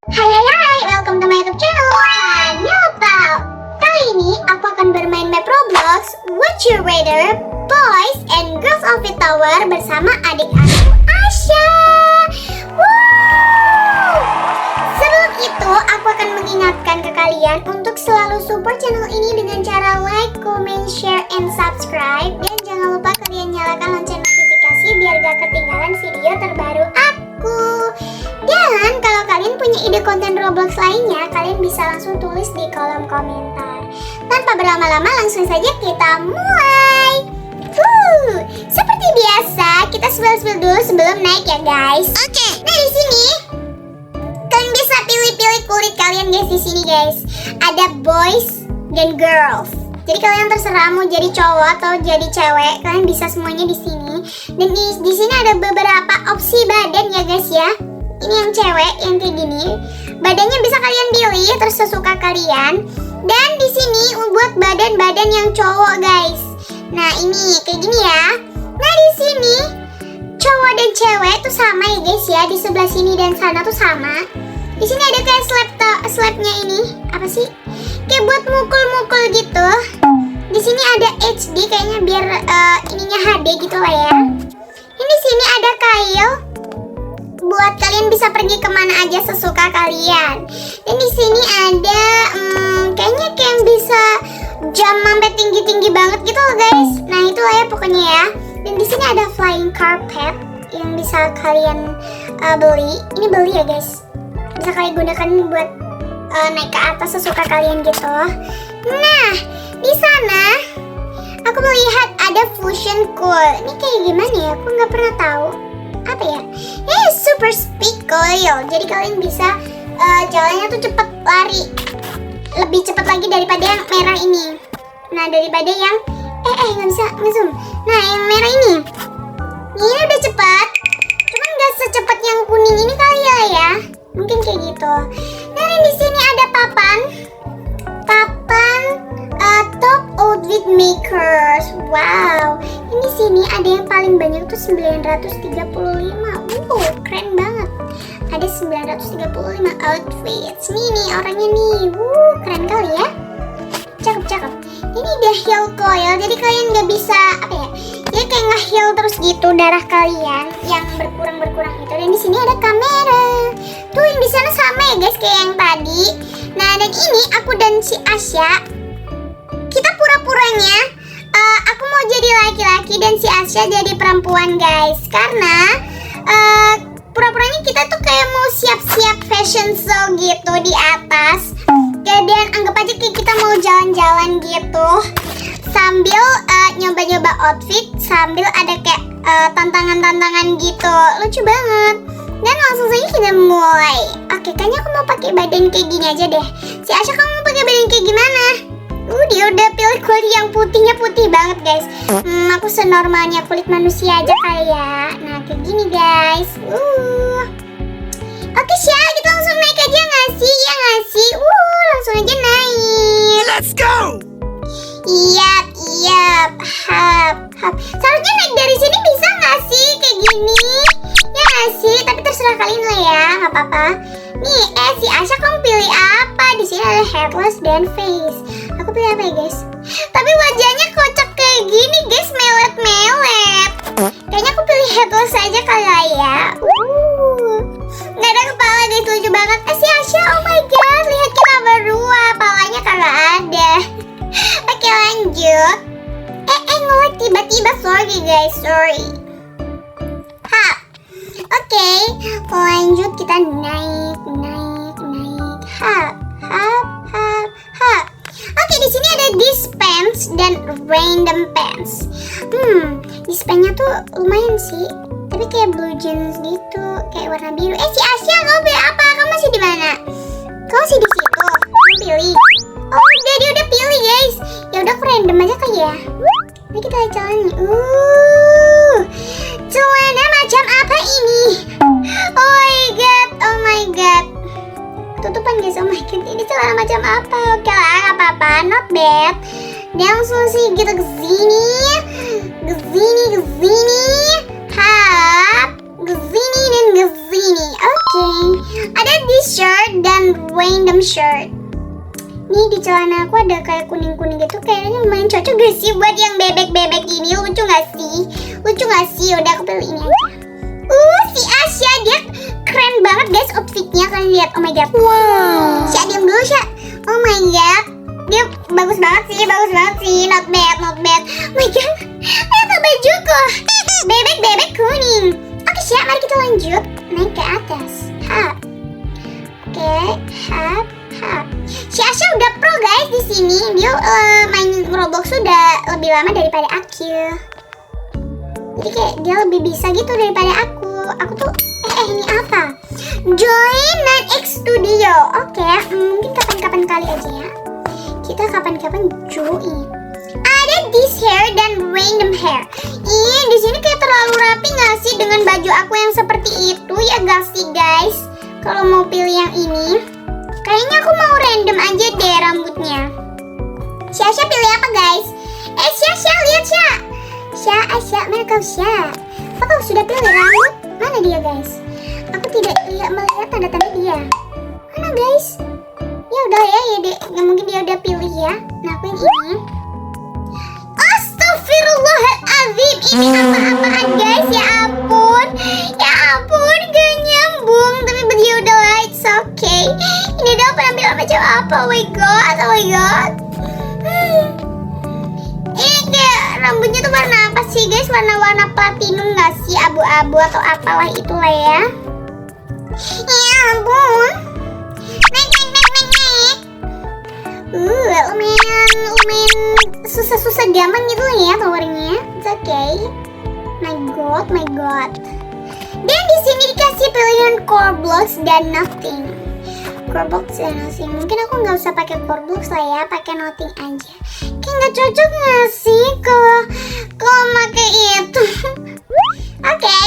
Hai, welcome to my YouTube channel. Nyopal. Kali ini aku akan bermain map Roblox Would You Rather Boys and Girls Outfit Tower bersama adik aku Asya. Wow. Sebelum itu, aku akan mengingatkan ke kalian untuk selalu support channel ini dengan cara like, comment, share, and subscribe. Dan jangan lupa kalian nyalakan lonceng notifikasi biar gak ketinggalan video terbaru aku. Dan kalau kalian punya ide konten Roblox lainnya, kalian bisa langsung tulis di kolom komentar. Tanpa berlama-lama, langsung saja kita mulai. Seperti biasa, kita spill dulu sebelum naik ya guys. Oke. Nah di sini kalian bisa pilih-pilih kulit kalian guys di sini guys. Ada boys dan girls. Jadi kalian terserah mau jadi cowok atau jadi cewek, kalian bisa semuanya di sini. Dan di sini ada beberapa opsi badan ya guys ya. Ini yang cewek yang kayak gini. Badannya bisa kalian pilih terus sesuka kalian. Dan di sini buat badan-badan yang cowok guys. Nah ini kayak gini ya. Nah di sini cowok dan cewek tuh sama ya guys ya. Di sebelah sini dan sana tuh sama. Di sini ada kayak slabnya ini. Apa sih? Kayak buat mukul-mukul gitu. Di sini ada HD kayaknya biar ininya HD gitu lah ya. Ini di sini ada kail buat kalian bisa pergi kemana aja sesuka kalian. Dan di sini ada kayaknya kayak bisa jam sampai tinggi-tinggi banget gitu loh guys. Nah itu lah ya pokoknya ya. Dan di sini ada flying carpet yang bisa kalian beli. Ini beli ya guys. Bisa kalian gunakan buat naik ke atas sesuka kalian gitu. Nah di sana aku melihat ada fusion coil. Ini kayak gimana ya? Aku nggak pernah tahu. Apa ya? Super speed coil. Jadi kalian bisa jalannya tuh cepet lari. Lebih cepat lagi daripada yang merah ini. Nah daripada yang nggak bisa ngezoom. Nah yang merah ini udah cepat. Cuman nggak secepat yang kuning ini kali ya. Mungkin kayak gitu. Nah dan di sini ada papan top outfit makers. Wow. Ini sini ada yang paling banyak tuh 935. Keren banget. Ada 935 outfits. Nih orangnya nih. Keren kali ya. Cakep. Ini dia heal coil. Jadi kalian nggak bisa dia kayak nge-heal terus gitu darah kalian yang berkurang gitu. Dan di sini ada kamera. Tuh yang di sana sama ya guys kayak yang tadi. Nah dan ini aku dan si Asya kita pura-puranya aku mau jadi laki-laki dan si Asya jadi perempuan guys. Karena pura-puranya kita tuh kayak mau siap-siap fashion show gitu di atas. Dan anggap aja kayak kita mau jalan-jalan gitu sambil nyoba-nyoba outfit, sambil ada kayak tantangan-tantangan gitu. Lucu banget. Dan langsung saja kita mulai. Oke, kayaknya aku mau pakai badan kayak gini aja deh. Si Asya kamu mau pakai badan kayak gimana? Dia udah pilih kulit yang putihnya putih banget guys. Aku senormalnya kulit manusia aja kali ya. Nah kayak gini guys. Oke Sya, kita langsung naik aja nggak sih? Ya nggak sih? Langsung aja naik. Let's go. Iyap. Seharusnya naik dari sini bisa nggak sih kayak gini? Ya nggak sih? Tapi terserah kalian lah ya, nggak apa-apa. Nih, si Asya kamu pilih apa? Di sini ada headless dan face. Aku pilih apa ya guys? Tapi wajahnya kocak kayak gini guys, melet. Kayaknya aku pilih headless aja kali ya. Nggak ada kepala guys, lucu banget. Si Asya, oh my god, lihat kita berdua, palanya kagak ada. Oke lanjut. Ngelag tiba-tiba, sorry guys, sorry. Oke, lanjut kita naik. Oke, di sini ada dispense dan random pants. Dispense-nya tuh lumayan sih, tapi kayak blue jeans gitu, kayak warna biru. Si Asya, kamu pilih apa? Kamu masih di mana? Kamu masih di situ. Kamu pilih. Oh, dia udah pilih guys. Ya udah, aku random aja kali ya. Ini kita jalan. Celana macam apa ini? Oh my god. Tutupan guys, oh my god. Ini celana macam apa? Oke lah, gak apa-apa, not bad. Dan langsung sih kita kesini. Kesini dan kesini. Oke. Ada t-shirt shirt. Nih di celana aku ada kayak kuning-kuning gitu, kayaknya lumayan cocok gak sih buat yang bebek-bebek ini? Lucu gak sih? Lucu gak sih? Udah aku pilih ini aja. Si Asya, dia keren banget guys outfitnya, kalian lihat. Oh my god. Wow. Sya, diam dulu Sya. Oh my god, dia bagus banget sih. Not bad. Oh my god, lihat bajuku, bebek kuning. Oke Sya, mari kita lanjut naik ke atas. Oke, si Asya udah pro guys di sini. Dia main Roblox sudah lebih lama daripada aku. Jadi kayak dia lebih bisa gitu daripada aku. Aku tuh ini apa? Join 9X Studio. Oke, mungkin kapan-kapan kali aja ya. Kita kapan-kapan join. Ada this hair dan random hair. Di sini kayak terlalu rapi nggak sih dengan baju aku yang seperti itu ya gak sih guys? Kalau mau pilih yang ini, kayaknya aku mau random aja deh rambutnya. Syasha pilih apa guys? Syasha, lihat Syah. Asya, mana kau Syah? Apa kau sudah pilih rambut? Mana dia guys? Aku tidak melihat tanda-tanda dia. Mana guys? Ya udah ya mungkin dia udah pilih ya. Nah aku yang ini. Astagfirullahaladzim, ini apa-apaan guys? Ya ampun, gak nyambung. Tapi dia udah lah, it's okay. Ini udah penampilan macam apa? Oh my god. Ini kayak rambutnya tuh warna apa sih guys? Warna platinum gak sih? Abu-abu atau apalah itulah ya. Ya ampun. Naik. Lumayan susah gampang gitu ya powernya. It's okay. My god. Dan di sini dikasih pilihan core blocks dan nothing. Mungkin aku nggak usah pakai core blocks lah ya, pakai nothing aja. Kayak nggak cocok nggak sih kalau pakai itu. Oke.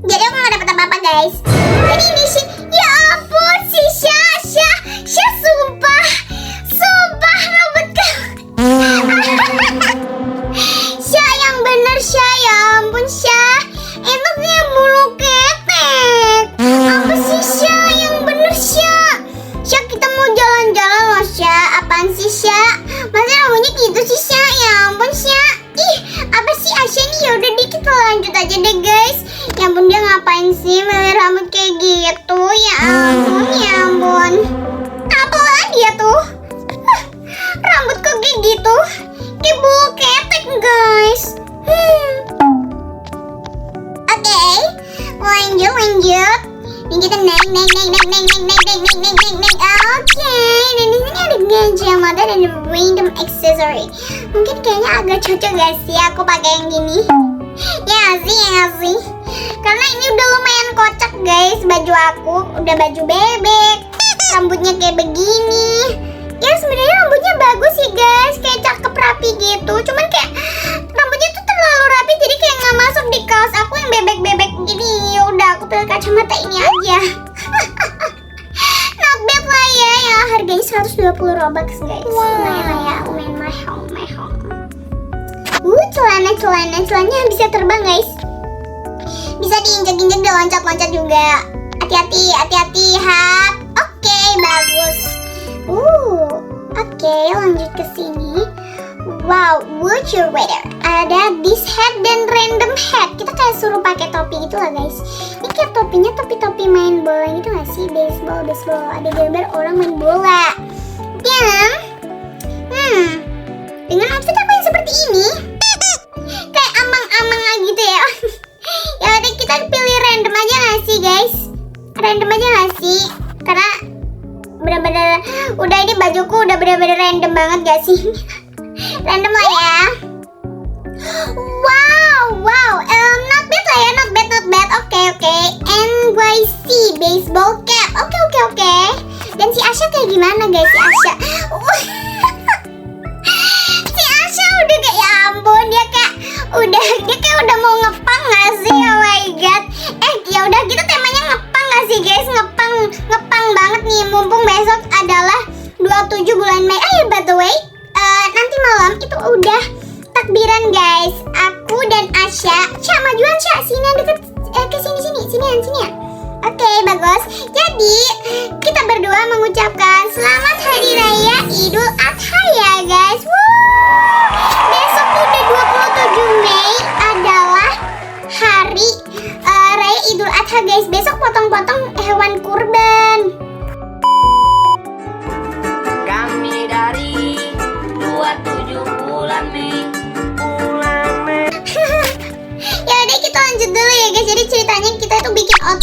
Jadi aku nggak dapet apa-apa guys. Jadi ini sih, ya ampun si Syah sumpah rambut kamu. Syah yang bener Syah, ya ampun Syah. Itu kayak bulu ketek. Apa sih Syah yang bener Syah? Syah kita mau jalan-jalan loh Syah. Apaan sih Syah? Masa rambutnya gitu sih Syah? Ya ampun Syah. Apa sih Asya nih? Yaudah kita lanjut aja deh guys. Ya ampun, dia ngapain sih milih rambut kayak gitu? Ya ampun. Apalah dia tuh? Rambut kok kayak gitu? Kayak bulu ketek guys. Oke, lanjut. Ini kita naik. Oke, dan di sini ada gajah mata dan random accessory. Mungkin kayaknya agak cocok gak sih aku pakai yang gini? Ya sih. Karena ini udah lumayan kocak guys baju aku. Udah baju bebek, rambutnya kayak begini. Ya sebenarnya rambutnya bagus sih guys, kayak cakep rapi gitu. Cuman kayak rambutnya tuh terlalu rapi, jadi kayak nggak masuk di kaos aku yang bebek-bebek gini. Udah aku pilih kacamata ini aja. Not bad lah ya. Harganya 120 Robux guys. Lumayan mahal. Celananya bisa terbang guys. Bisa diinjak-injak dan loncat-loncat juga. Hati-hati hap. Oke, bagus. Oke, lanjut ke sini. Wow, would you rather? Ada this hat dan random hat. Kita kayak suruh pakai topi gitu lah guys. Ini kayak topinya topi main bola gitu gak sih? Baseball. Ada gambar orang main bola. Dan dengan outfit aku yang seperti ini, kayak amang-amang gitu ya. Ya udah kita pilih random aja gak sih guys? Karena bener-bener udah ini bajuku udah bener-bener random banget gak sih? Random lah ya. Wow, not bad lah ya, not bad. Oke. NYC baseball cap. Oke. Dan si Asya kayak gimana guys? Si Asya udah kayak, ya ampun, dia kayak udah mau ngepang gak sih? Oh my god. Ya udah kita temanya ngepang gak sih guys? Ngepang banget nih, mumpung besok adalah 27 bulan Mei. Ya by the way, nanti malam itu udah takbiran guys. Aku dan Asya. Majuan Sya, sini deket ke sini ya. Oke, bagus. Jadi kita berdua mengucap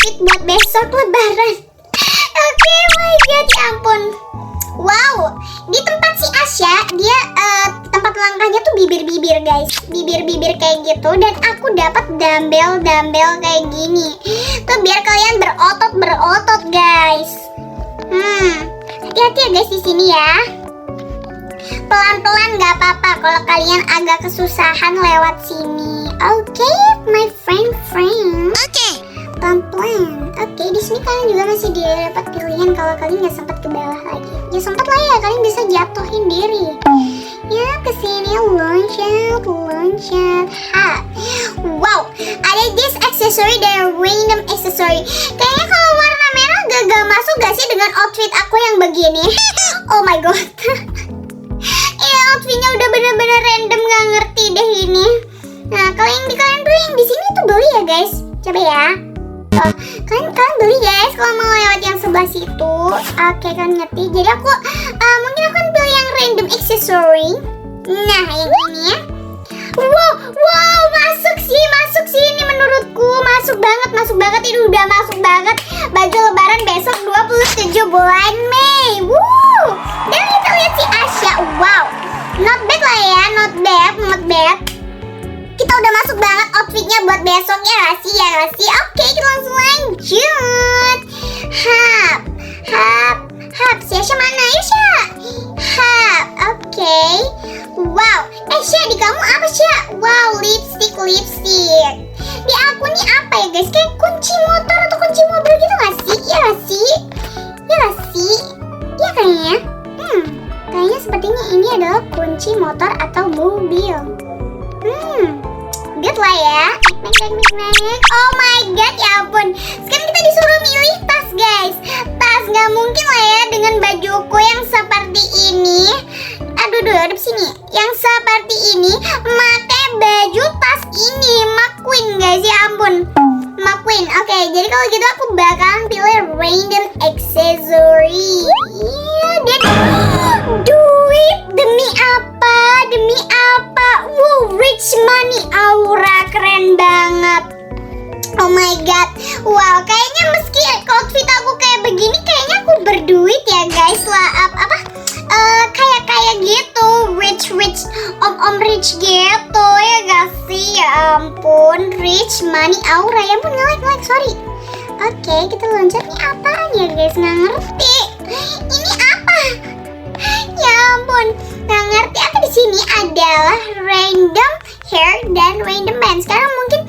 outfit buat besok lebaran. Oke, my god, ya ampun. Wow, di tempat si Asya, dia tempat langkahnya tuh bibir-bibir guys. Bibir-bibir kayak gitu. Dan aku dapat dumbbell kayak gini. Tuh biar kalian berotot guys. Hati-hati ya guys di sini ya. Pelan-pelan gak apa-apa kalau kalian agak kesusahan lewat sini. Oke, my friend. Oke. Pelan-pelan. Oke, di sini kalian juga masih dapat pilihan kalau kalian nggak sempat ke bawah lagi. Ya sempat lah ya, kalian bisa jatuhin diri. Ya kesini loncat. Wow, ada this accessory dan random accessory. Kayaknya kalau warna merah gak masuk gak sih dengan outfit aku yang begini? Oh my god. Outfitnya udah bener-bener random, gak ngerti deh ini. Nah, kalian beli yang di sini tuh beli ya guys. Coba ya. Tuh, kalian beli guys kalau mau lewat yang sebelah situ. Oke, kalian ngerti. Jadi aku mungkin akan pilih yang random accessory. Nah, yang ini ya. Wow, masuk sih ini menurutku. Masuk banget, ini udah masuk banget. Baju lebaran besok 27 bulan Mei. Dan kita lihat si Asya. Wow, not bad lah ya, not bad. Kita udah masuk banget outfitnya buat besok ya gak sih? Oke, kita langsung lanjut. Hap, si Asya mana? Asya. Hap, oke. Wow, Asya di kamu apa Asya? Wow, lipstick. Di aku nih apa ya guys? Kayak kunci motor atau kunci mobil gitu gak sih? Ya gak sih? Iya kayaknya. Kayaknya sepertinya ini adalah kunci motor atau mobil. Good lah ya. Naik. Oh my god, ya ampun. Sekarang kita disuruh milih tas guys. Tas gak mungkin lah ya dengan bajuku yang seperti ini. Aduh, ada sini. Yang seperti ini pakai baju tas ini McQueen guys, ya ampun. McQueen. Oke, jadi kalau gitu aku bakalan pilih random accessory. Iya, dan duit demi apa? Wow, rich money aura, keren banget. Oh my god. Wow, kayaknya meski outfit aku kayak begini, kayaknya aku berduit ya guys lah. Kayak gitu, rich, om rich gitu ya gak sih? Ya ampun, rich money aura. Ya ampun, nge-like, sorry. Oke, kita loncat. Ini apaan ya guys? Nggak ngerti. Ini apa? Ya ampun, nggak ngerti. Apa di sini adalah random hair dan random band. Sekarang mungkin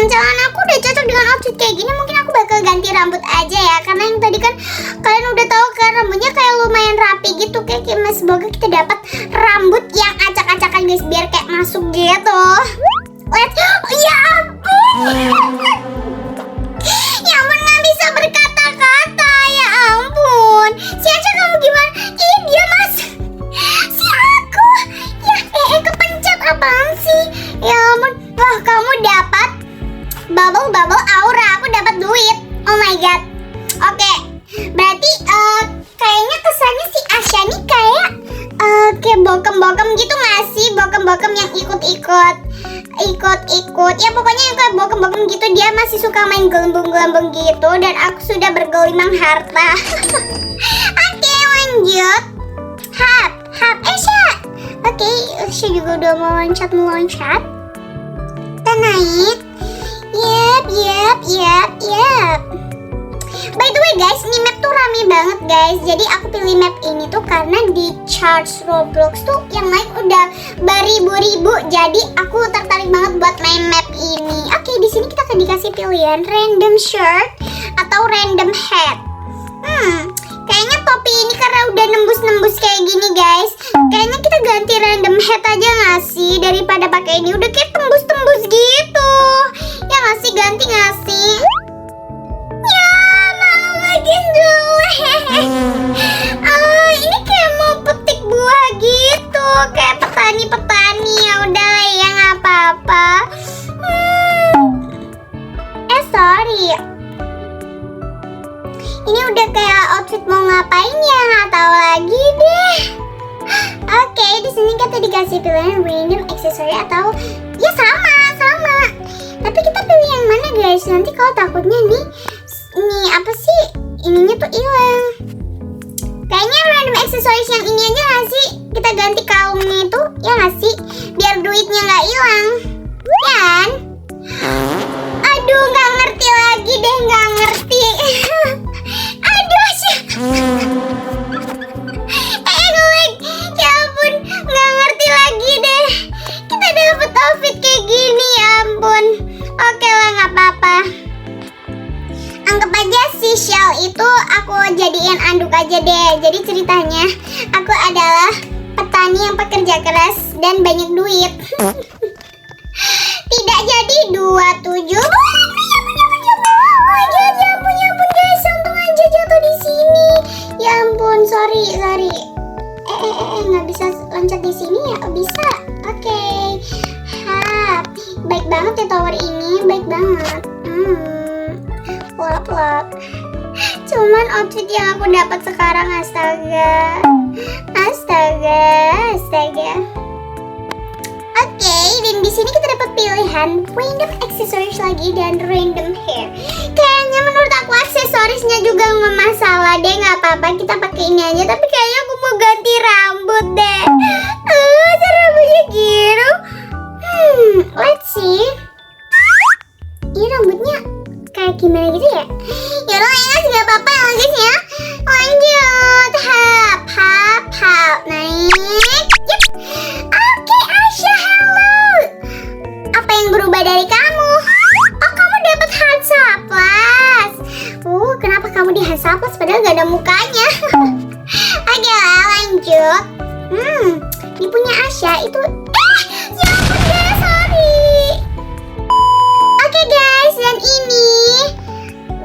celana aku udah cocok dengan outfit kayak gini. Mungkin aku bakal ganti rambut aja ya, karena yang tadi kan kalian udah tahu kan rambutnya kayak lumayan rapi gitu. Kayak mas, semoga kita dapat rambut yang acak-acakan guys, biar kayak masuk gitu. Ya ampun. Ya ampun, nggak bisa berkata-kata. Ya ampun. Si Aca, kamu gimana? Ih, dia mas. Si aku. Ya, kepencet apaan sih? Ya ampun. Wah, kamu dapat bubble aura. Aku dapat duit. Oh my god. Oke. Berarti kayaknya kesannya si Asya nih kayak bokem gitu nggak sih? Bokem yang ikut. Ya pokoknya yang kayak bokem gitu. Dia masih suka main gelembung gitu. Dan aku sudah bergelimang harta. Oke, lanjut. Hap Asya. Oke, Asya juga udah mau loncat. Kita naik. Yap. By the way guys, ini map tuh rame banget guys. Jadi aku pilih map ini tuh karena di charts Roblox tuh yang naik udah beribu-ribu. Jadi aku tertarik banget buat main map ini. Oke, di sini kita akan dikasih pilihan random shirt atau random hat. Kayaknya topi ini karena udah nembus kayak gini guys. Kayaknya kita ganti random hat aja nggak sih, daripada pakai ini udah kayak tembus gitu. Ya nggak sih, ganti nggak sih? Ya, malah lagi dulu. Ini kayak mau petik buah gitu, kayak petani. Ya udah ya, nggak apa-apa. Sorry. Ini udah kayak outfit mau ngapain ya, nggak tahu lagi deh. Oke, di sini kita dikasih pilihan random accessory atau ya sama. Tapi kita pilih yang mana guys? Nanti kalau takutnya nih ininya tuh hilang. Kayaknya random aksesoris yang ini aja nggak sih? Kita ganti kalungnya itu, ya nggak sih? Biar duitnya nggak hilang, ya kan? Aduh, nggak ngerti lagi deh, nggak ngerti. Aduh, sih. Gue, ya ampun, nggak ngerti lagi deh. Kita dapet outfit kayak gini, ya ampun. Oke lah, nggak apa-apa. Anggap aja si Shell itu aku jadiin anduk aja deh. Jadi ceritanya aku adalah petani yang pekerja keras dan banyak duit. Tidak jadi 27. Oh my god, ya ampun guys, untung aja jatuh di sini. Ya ampun, sorry. Nggak bisa loncat di sini ya? Oh, bisa. Oke. Baik banget ya tower ini, baik banget. Lap. Cuman outfit yang aku dapat sekarang, astaga. Oke, dan di sini kita dapat pilihan random accessories lagi dan random hair. Kayaknya menurut aku aksesorisnya juga nggak masalah deh, nggak apa-apa kita pakai ini aja. Tapi kayaknya aku mau ganti rambut deh. Cara rambutnya gitu. Let's see. Ini rambutnya kayak gimana gitu ya? Yaudah ya guys, nggak apa-apa ya guys ya. Lanjut, hap, naik. Yep. Oke, Asya, hello. Apa yang berubah dari kamu? Oh, kamu dapat Hansaplas. Kenapa kamu di Hansaplas padahal gak ada mukanya? Oke lah, lanjut. Ini punya Asya itu. Ya ampun deh, sorry. Oke guys, dan ini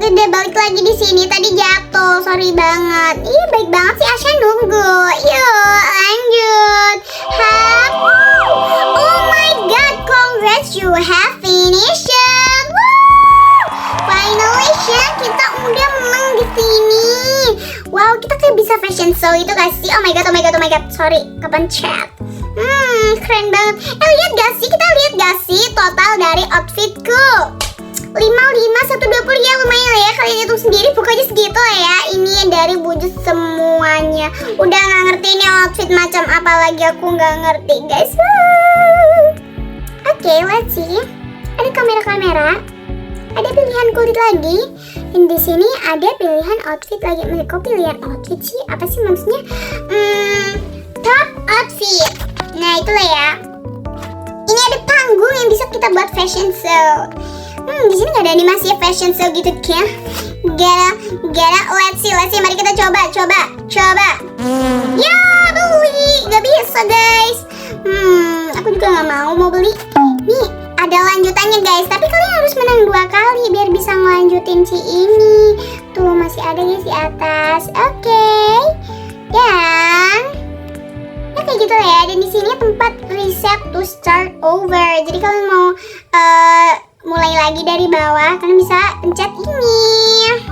udah balik lagi di sini. Tadi jatuh, sorry banget. Iya, baik banget sih Asya nunggu. Yuk, lanjut. Oh my god, congrats, you have finished it. Finally, kita udah menang di sini. Wow, kita kayak bisa fashion show itu gak sih? Oh my god. Sorry, kepencet. Keren banget. Lihat gak sih? Kita lihat gak sih total dari outfitku? 55, 120 ya, lumayan lah ya. Kalian hitung sendiri, pokoknya segitu lah ya. Ini dari baju semuanya. Udah gak ngerti ini outfit macam apa lagi, aku gak ngerti guys. Oke, let's see. Ada kamera-kamera. Ada pilihan kulit lagi. Dan di sini ada pilihan outfit lagi. Kok pilihan outfit sih? Apa sih maksudnya? Top outfit. Nah, itulah ya. Ini ada panggung yang bisa kita buat fashion show. Di sini nggak ada animasi fashion show gitu kan? Gara, let's see. Mari kita coba. Ya, beli. Gak bisa guys. Aku juga nggak mau beli. Nih, ada lanjutannya guys. Tapi kalian harus menang 2 kali biar bisa ngelanjutin si ini. Tuh, masih ada guys di atas. Oke. Dan ya kayak gitu lah ya. Dan di sini tempat reset to start over. Jadi kalian mau mulai lagi dari bawah, kalian bisa pencet ini.